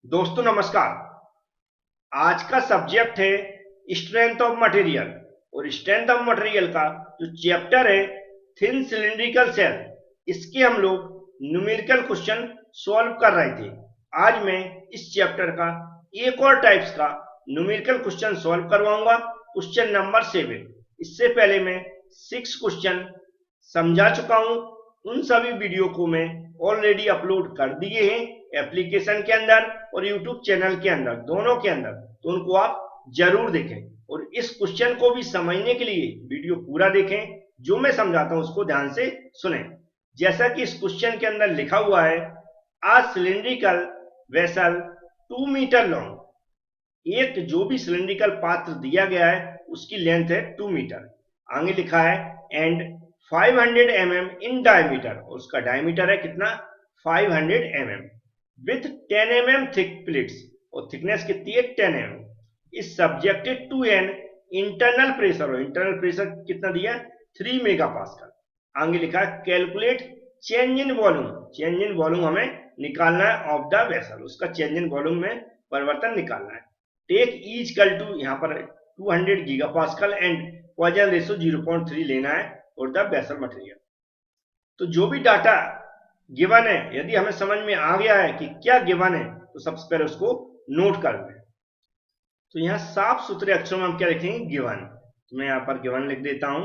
दोस्तों नमस्कार। आज का सब्जेक्ट है स्ट्रेंथ ऑफ मटेरियल। और स्ट्रेंथ ऑफ मटेरियल का जो चैप्टर है थिन सिलिंड्रिकल सेल, इसके हम लोग न्यूमेरिकल क्वेश्चन सॉल्व कर रहे थे। आज मैं इस चैप्टर का एक और टाइप्स का न्यूमेरिकल क्वेश्चन सॉल्व करवाऊंगा, क्वेश्चन नंबर 7। इससे पहले मैं 6 क्वेश्चन समझा चुका हूं। उन सभी वीडियो को मैं ऑलरेडी अपलोड कर दिए हैं एप्लीकेशन के अंदर और यूट्यूब चैनल के अंदर, दोनों के अंदर, तो उनको आप जरूर देखें। और इस क्वेश्चन को भी समझने के लिए वीडियो पूरा देखें, जो मैं समझाता हूं उसको ध्यान से सुनें। जैसा कि इस क्वेश्चन के अंदर लिखा हुआ है, आ सिलिंड्रिकल वेसल 2 मीटर लॉन्ग। एक जो भी सिलिंड्रिकल पात्र दिया गया है उसकी लेंथ है 2 मीटर। आगे लिखा है एंड 500 mm इन डायमीटर, और उसका डायमीटर है कितना, 500 mm with 10 mm thick plates, और थिकनेस कितनी है, 10 mm। Is subjected to an internal pressure, और इंटरनल प्रेशर कितना दिया, 3 मेगा पास्कल। आगे लिखा है calculate change in volume. Change in volume हमें निकालना है ऑफ द वेसल, उसका चेंज इन वॉल्यूम में परिवर्तन निकालना है। टेक इज कल टू, यहाँ पर 200 giga pascal and Poisson ratio 0.3 लेना है और द वेसल मटेरियल। तो जो भी डाटा गिवन है, यदि हमें समझ में आ गया है कि क्या गिवन है, तो सबसे पहले उसको नोट कर लें। तो यहाँ साफ सुथरे अक्षरों में हम क्या लिखेंगे, गिवन। तो मैं यहाँ पर गिवन लिख देता हूं।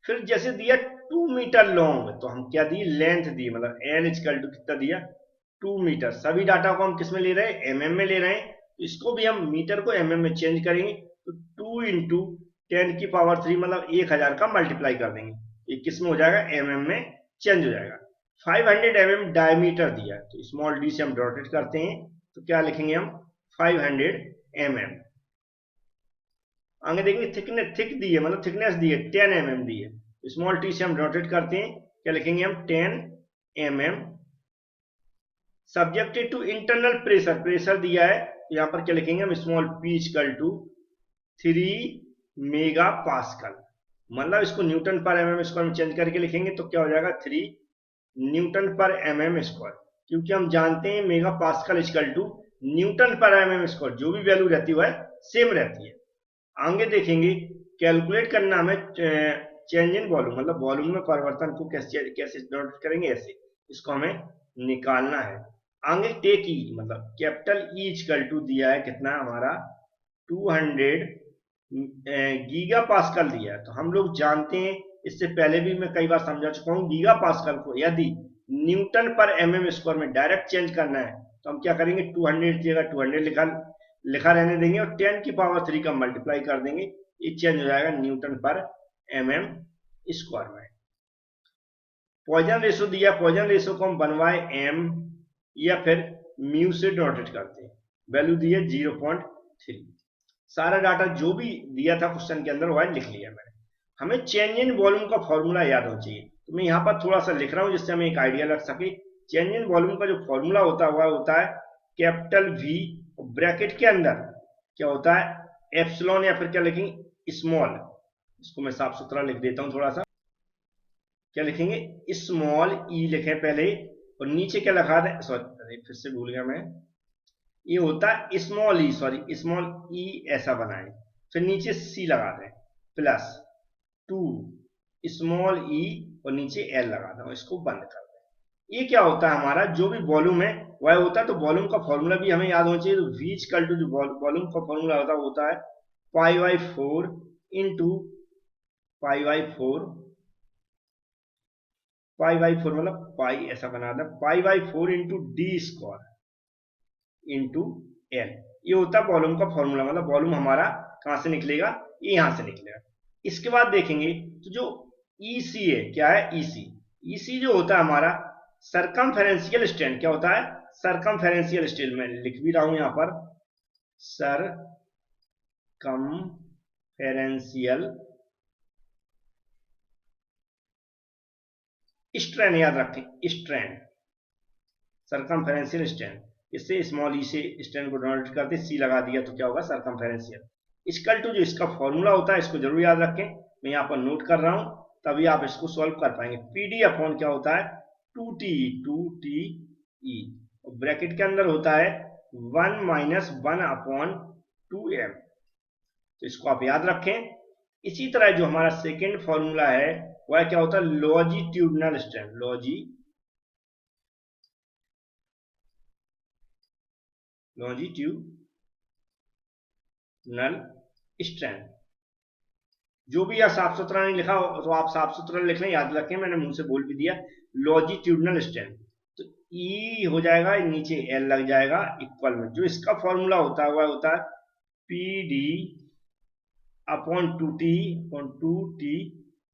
फिर जैसे दिया 2 मीटर लॉन्ग, तो हम क्या दिए, लेंथ दी, मतलब एल इक्वल टू कितना दिया, 2 मीटर। सभी डाटा को हम किस में ले रहे हैं, एमएम में ले रहे हैं, तो इसको भी हम मीटर को एमएम में चेंज करेंगे। तो 2 इंटू 10 की पावर 3 मतलब 1000 का मल्टीप्लाई कर देंगे, ये किस में हो जाएगा, एमएम में चेंज हो जाएगा। 500 mm डायमीटर दिया, तो स्मॉल डी से हम डॉटेड करते हैं, तो क्या लिखेंगे हम, 500 mm। आगे देखेंगे थिकनेस, थिक दी है मतलब थिकनेस दी है 10 mm दी है, स्मॉल टी से हम डॉटेड करते हैं, क्या लिखेंगे हम, 10 mm। Subjected to internal pressure, pressure दिया है, तो यहां पर क्या लिखेंगे हम, small P equal to 3 mega pascal. मतलब इसको न्यूटन पर एमएम स्क्वायर में चेंज करके लिखेंगे तो क्या हो जाएगा, 3 न्यूटन पर एमएम स्क्वायर। क्योंकि हम जानते हैं mega pascal equal to newton per mm square, जो भी वैल्यू रहती है सेम रहती है। आगे देखेंगे कैलकुलेट करना हमें चेंज इन वॉल्यूम, मतलब वॉल्यूम में परिवर्तन को कैसे कैसे नोट करेंगे, ऐसे इसको हमें निकालना है। आगे टेक ई, मतलब कैपिटल ई इक्वल टू दिया है कितना हमारा, 200 गीगा पास्कल दिया है। तो हम लोग जानते हैं, इससे पहले भी मैं कई बार समझा चुका हूं, गीगा पास्कल को यदि न्यूटन पर एमएम स्क्वायर में डायरेक्ट चेंज करना है तो हम क्या करेंगे, 200 की जगह 200 लिखा रहने देंगे और 10 की पावर 3 का मल्टीप्लाई कर देंगे, ये चेंज हो जाएगा न्यूटन पर एमएम स्क्वायर में। पॉइजन रेशो दिया, पॉइजन रेशो को हम बनवाए एम या फिर म्यू से डॉटेड करते हैं, वैल्यू दी है 0.3। सारा डाटा जो भी दिया था क्वेश्चन के अंदर वह लिख लिया मैंने। हमें चेंज इन वॉल्यूम का फॉर्मूला याद होना चाहिए, तो मैं यहाँ पर थोड़ा सा लिख रहा हूँ जिससे हमें एक आइडिया लग सके। चेंज इन वॉल्यूम का जो फॉर्मूला होता है वह होता है कैपिटल वी, ब्रैकेट के अंदर क्या होता है, एप्सिलॉन, या फिर क्या लिखेंगे, स्मॉल। इसको मैं साफ सुथरा लिख देता हूँ थोड़ा सा, क्या लिखेंगे, स्मॉल ई लिखें पहले, और नीचे क्या लगा दें, सॉरी फिर से भूल गया मैं, ये होता है स्मॉल ई, सॉरी स्मॉल ई ऐसा बनाएं, फिर नीचे सी लगा दें, प्लस 2 स्मॉल ई और नीचे एल लगा दें, इसको बंद कर दें। ये क्या होता है, हमारा जो भी वॉल्यूम है वह होता है। तो वॉल्यूम का फॉर्मूला भी हमें याद होना चाहिए। तो वी इक्वल टू जो वॉल्यूम का फॉर्मूला होता है वो होता है pi by 4 into pi by 4, pi by 4 मतलब पाई ऐसा बना दें, pi by 4 into D square into L. ये होता है वॉल्यूम का फॉर्मूला, मतलब वॉल्यूम हमारा कहां से निकलेगा, ये यहां से निकलेगा। इसके बाद देखेंगे तो जो ईसी है, क्या है ईसी, ईसी जो होता है हमारा सरकमफेरेंशियल स्ट्रेन, क्या होता है, सरकमफेरेंशियल स्ट्रेन। मैं लिख भी रहा हूं यहां पर, सरकमफेरेंशियल स्ट्रेन, याद रखें स्ट्रेन, सरकमफेरेंशियल स्ट्रेन। इससे स्मॉल ई से स्ट्रेन को डिनोट करते, सी लगा दिया तो क्या होगा, सरकमफेरेंशियल। इक्वल टू जो इसका फॉर्मूला होता है इसको जरूर याद रखें, मैं यहाँ पर नोट कर रहा हूं, तभी आप इसको सॉल्व कर पाएंगे। पीडी अपॉन क्या होता है, 2t, 2t e, ब्रैकेट के अंदर होता है 1 माइनस 1/2m। तो इसको आप याद रखें। इसी तरह जो हमारा सेकेंड फॉर्मूला है वह क्या होता है, लॉजिट्यूडनल स्ट्रेन, लॉजिट्यूडनल स्ट्रेन। जो भी यह साफ सुथरा नहीं लिखा हो तो आप साफ सुथरा लिख लें, याद रखें, मैंने मुंह से बोल भी दिया, लॉजिट्यूडनल स्ट्रेन। तो ई हो जाएगा, नीचे एल लग जाएगा इक्वल में, जो इसका फॉर्मूला होता है वह होता है P D upon 2t upon 2t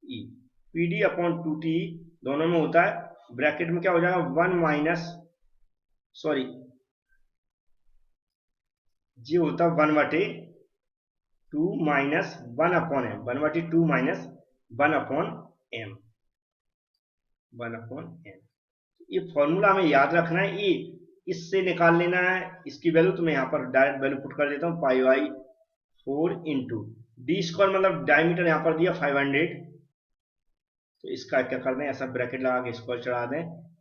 ई। पी डी अपॉन 2t दोनों में होता है, ब्रैकेट में क्या हो जाएगा 1 माइनस, सॉरी ये होता है 1/2 minus 1/m, 1/2 minus 1/m, 1/m। ये फॉर्मूला हमें याद रखना है, ये इससे निकाल लेना है इसकी वैल्यू। तो मैं यहाँ पर डायरेक्ट वैल्यू पुट कर देता हूँ, pi by 4 into D square, मतलब डायमीटर यहाँ पर दिया 500। तो इसका क्या कर दें, ऐसा ब्रैकेट लगा के स्क्वायर चढ़ा दें।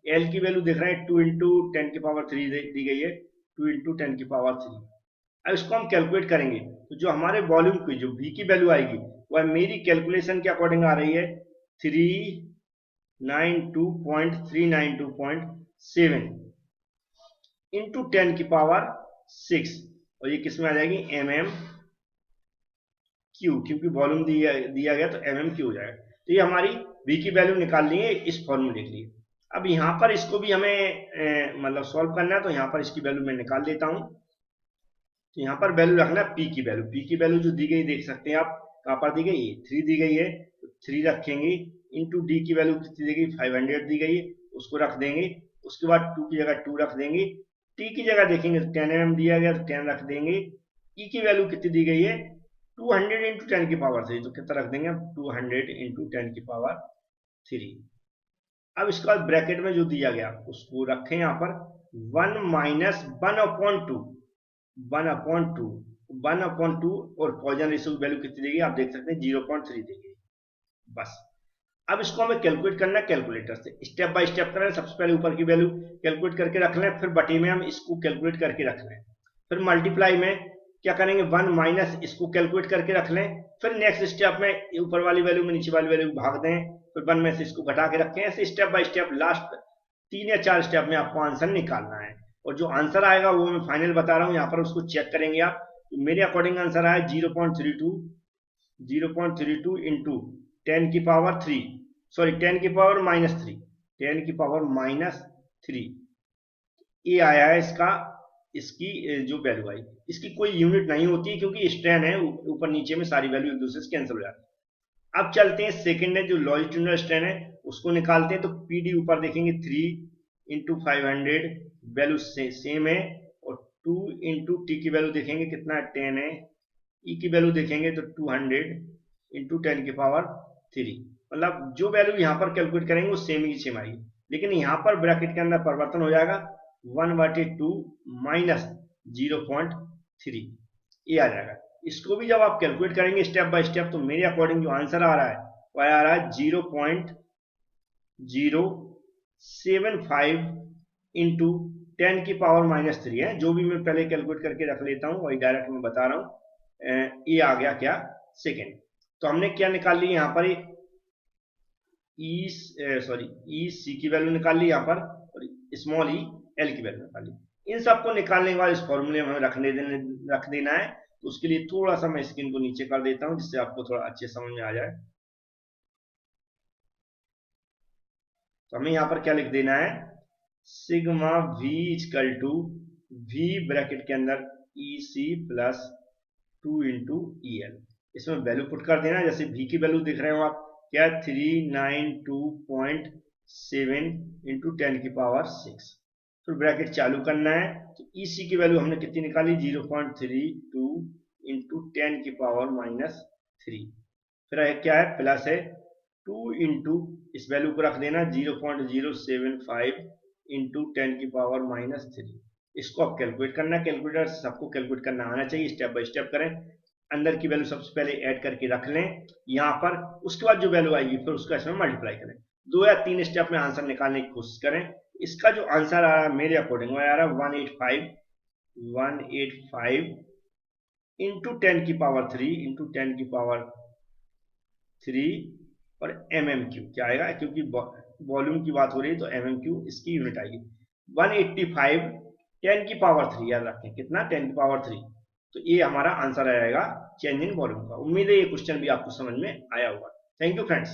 एल की वैल्यू देख रहे हैं 2 इंटू 10⁻³ दी गई है, 2 इंटू 10⁻³। अब इसको हम कैलकुलेट करेंगे तो जो हमारे वॉल्यूम की जो v की वैल्यू आएगी वह मेरी कैलकुलेशन के अकॉर्डिंग आ रही है 392.392.7 इंटू 10⁻⁶, और ये किस में आ जाएगी mm क्यू, क्योंकि वॉल्यूम दिया गया तो mm क्यू हो जाएगा। तो ये हमारी v की वैल्यू निकाल ली है इस फॉर्मूले के लिए। अब यहाँ पर इसको भी हमें मतलब सॉल्व करना है, तो यहाँ पर इसकी वैल्यू मैं निकाल देता हूँ। तो यहाँ पर वैल्यू रखना है p की वैल्यू, p की वैल्यू जो दी गई देख सकते हैं आप, कहाँ पर दी गई, 3 दी गई है, तो 3 रखेंगे, इंटू d की वैल्यू कितनी दी गई 500 दी गई है, उसको रख देंगे। उसके बाद 2 की जगह 2 रख देंगे, t की जगह देखेंगे तो 10 mm दिया गया तो 10 रख देंगे। e की वैल्यू कितनी दी गई है 200 इंटू 10⁻3, तो कितना रख देंगे हम 200 इंटू 10⁻3। अब इसके बाद ब्रैकेट में जो दिया गया उसको रखें यहाँ पर 1 माइनस 1/2 और पॉइजन रेशियो की वैल्यू कितनी देगी आप देख सकते हैं 0.3 देगी बस। अब इसको हमें कैलकुलेट करना है कैलकुलेटर से, स्टेप बाय स्टेप करें। सबसे पहले ऊपर की वैल्यू कैलकुलेट करके रख लें, फिर बटे में हम इसको कैलकुलेट करके रख लें, फिर मल्टीप्लाई में क्या करेंगे 1 माइनस इसको कैलकुलेट करके रख लें, फिर नेक्स्ट स्टेप में ऊपर वाली वैल्यू में नीचे वाली वैल्यू भाग दें, फिर 1 में से इसको घटा के रखें। ऐसे स्टेप बाय स्टेप लास्ट 3 या 4 स्टेप में आपको आंसर निकालना है, और जो आंसर आएगा वो मैं फाइनल बता रहा हूँ, यहाँ पर उसको चेक करेंगे आप। तो मेरे अकॉर्डिंग आंसर आया 0.32 इंटू 10⁻3, सॉरी 10⁻−3 ये आया है इसकी जो वैल्यू आई। इसकी कोई यूनिट नहीं होती क्योंकि स्ट्रेन है, ऊपर नीचे में सारी वैल्यू एक दूसरे से कैंसिल हो जाती है। अब चलते हैं सेकेंड है जो लॉजिट्यूडनल स्ट्रेन है उसको निकालते हैं। तो पीडी ऊपर देखेंगे 3 इंटू 500 वैल्यू सेम है, और 2 इंटू टी की वैल्यू देखेंगे कितना 10 है, ई की वैल्यू देखेंगे तो 200 इंटू 10⁻3, मतलब जो वैल्यू यहाँ पर कैलकुलेट करेंगे वो सेम ही सेम आएगी, लेकिन यहाँ पर ब्रैकेट के अंदर परिवर्तन हो जाएगा 1/2 माइनस 0.3 ये आ जाएगा। इसको भी जब आप कैलकुलेट करेंगे स्टेप बाय स्टेप तो मेरे अकॉर्डिंग जो आंसर आ रहा है वह आ रहा है 0.075 इंटू 10⁻³ है। जो भी मैं पहले कैलकुलेट करके रख लेता हूँ वही डायरेक्ट मैं बता रहा हूँ। ये आ गया क्या सेकेंड। तो हमने क्या निकाल ली यहाँ पर ई सी की वैल्यू निकाल ली यहाँ पर, और स्मॉल ई एल की वैल्यू निकाल ली। इन सबको निकालने के बाद इस फॉर्मूले में हमें रख देना है। तो उसके लिए थोड़ा सा मैं स्क्रीन को नीचे कर देता हूँ जिससे आपको थोड़ा अच्छे समझ में आ जाए। तो हमें यहाँ पर क्या लिख देना है, sigma v equal to v bracket के अंदर E C plus 2 into E L. इसमें वैल्यू पुट कर देना, जैसे v की वैल्यू देख रहे हो आप क्या 392.7 इंटू 10⁻6, फिर ब्रैकेट चालू करना है। तो ई सी की वैल्यू हमने कितनी निकाली 0.32 इंटू 10⁻3, फिर क्या है प्लस है 2 इंटू इस वैल्यू को रख देना 0.075 इंटू 10⁻3। इसको आप कैलकुलेट करना, कैलकुलेटर से सबको कैलकुलेट करना आना चाहिए, स्टेप बाय स्टेप करें। अंदर की वैल्यू सबसे पहले ऐड करके रख लें यहाँ पर, उसके बाद जो वैल्यू आएगी फिर उसका इसमें मल्टीप्लाई करें। 2 या 3 स्टेप में आंसर निकालने की कोशिश करें, इसका जो आंसर आ रहा है मेरे अकॉर्डिंग वो आ रहा है 185 इंटू 10⁻³ इंटू 10⁻³ और MMQ क्या आएगा, क्योंकि वॉल्यूम की बात हो रही है तो MMQ इसकी यूनिट आएगी। 185 10⁻³ याद रखें, कितना 10⁻³। तो ये हमारा आंसर आएगा चेंज इन वॉल्यूम का। उम्मीद है ये क्वेश्चन भी आपको समझ में आया होगा। Thank you friends.